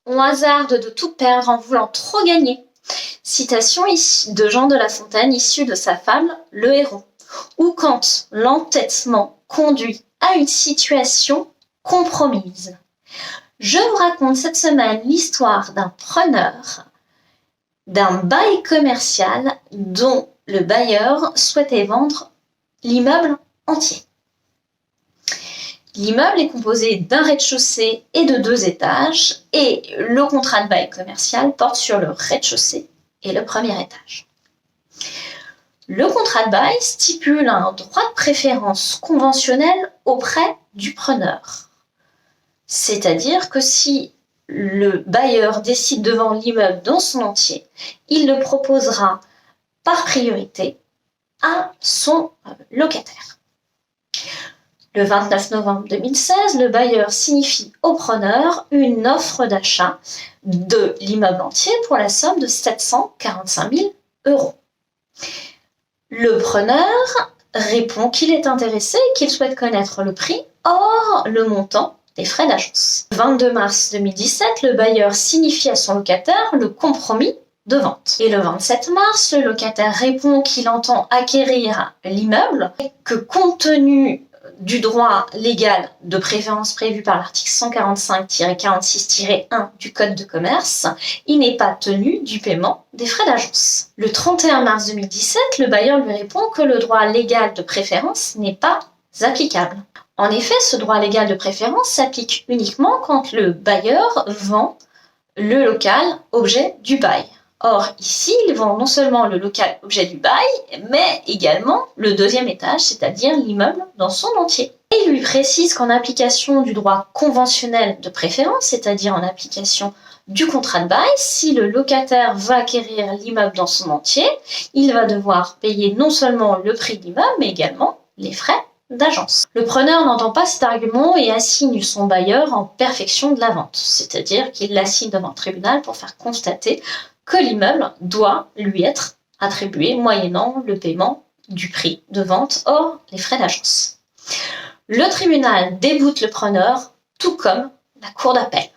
on hasarde de tout perdre en voulant trop gagner. Citation de Jean de La Fontaine issue de sa fable Le Héros. Ou quand l'entêtement conduit à une situation compromise. Je vous raconte cette semaine l'histoire d'un preneur d'un bail commercial dont le bailleur souhaitait vendre l'immeuble entier. L'immeuble est composé d'un rez-de-chaussée et de 2 étages et le contrat de bail commercial porte sur le rez-de-chaussée et le premier étage. Le contrat de bail stipule un droit de préférence conventionnel auprès du preneur. C'est-à-dire que si le bailleur décide de vendre l'immeuble dans son entier, il le proposera par priorité à son locataire. Le 29 novembre 2016, le bailleur signifie au preneur une offre d'achat de l'immeuble entier pour la somme de 745 000 €. Le preneur répond qu'il est intéressé et qu'il souhaite connaître le prix hors le montant des frais d'agence. Le 22 mars 2017, le bailleur signifie à son locataire le compromis de vente. Et le 27 mars, le locataire répond qu'il entend acquérir l'immeuble et que compte tenu du droit légal de préférence prévu par l'article 145-46-1 du Code de commerce, il n'est pas tenu du paiement des frais d'agence. Le 31 mars 2017, le bailleur lui répond que le droit légal de préférence n'est pas applicable. En effet, ce droit légal de préférence s'applique uniquement quand le bailleur vend le local objet du bail. Or, ici, il vend non seulement le local objet du bail, mais également le 2e étage, c'est-à-dire l'immeuble dans son entier. Et il lui précise qu'en application du droit conventionnel de préférence, c'est-à-dire en application du contrat de bail, si le locataire va acquérir l'immeuble dans son entier, il va devoir payer non seulement le prix de l'immeuble, mais également les frais d'agence. Le preneur n'entend pas cet argument et assigne son bailleur en perfection de la vente, c'est-à-dire qu'il l'assigne devant le tribunal pour faire constater que l'immeuble doit lui être attribué moyennant le paiement du prix de vente hors les frais d'agence. Le tribunal déboute le preneur, tout comme la cour d'appel.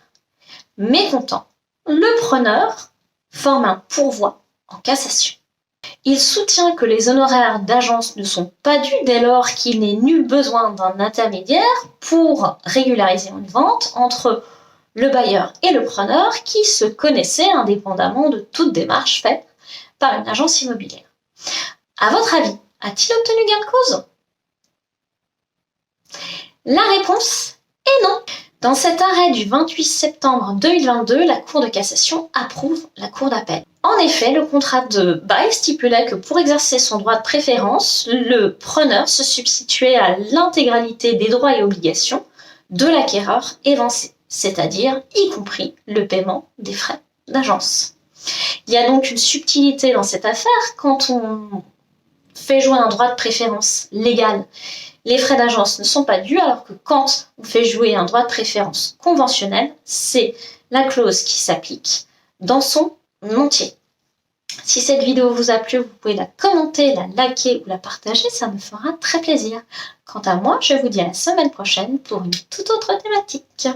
Mécontent, le preneur forme un pourvoi en cassation. Il soutient que les honoraires d'agence ne sont pas dus dès lors qu'il n'est nul besoin d'un intermédiaire pour régulariser une vente entre le bailleur et le preneur qui se connaissaient indépendamment de toute démarche faite par une agence immobilière. À votre avis, a-t-il obtenu gain de cause? La réponse est non. Dans cet arrêt du 28 septembre 2022, la Cour de cassation approuve la Cour d'appel. En effet, le contrat de bail stipulait que pour exercer son droit de préférence, le preneur se substituait à l'intégralité des droits et obligations de l'acquéreur évincé, c'est-à-dire y compris le paiement des frais d'agence. Il y a donc une subtilité dans cette affaire. Quand on fait jouer un droit de préférence légal, les frais d'agence ne sont pas dus, alors que quand on fait jouer un droit de préférence conventionnel, c'est la clause qui s'applique dans son entier. Si cette vidéo vous a plu, vous pouvez la commenter, la liker ou la partager, ça me fera très plaisir. Quant à moi, je vous dis à la semaine prochaine pour une toute autre thématique.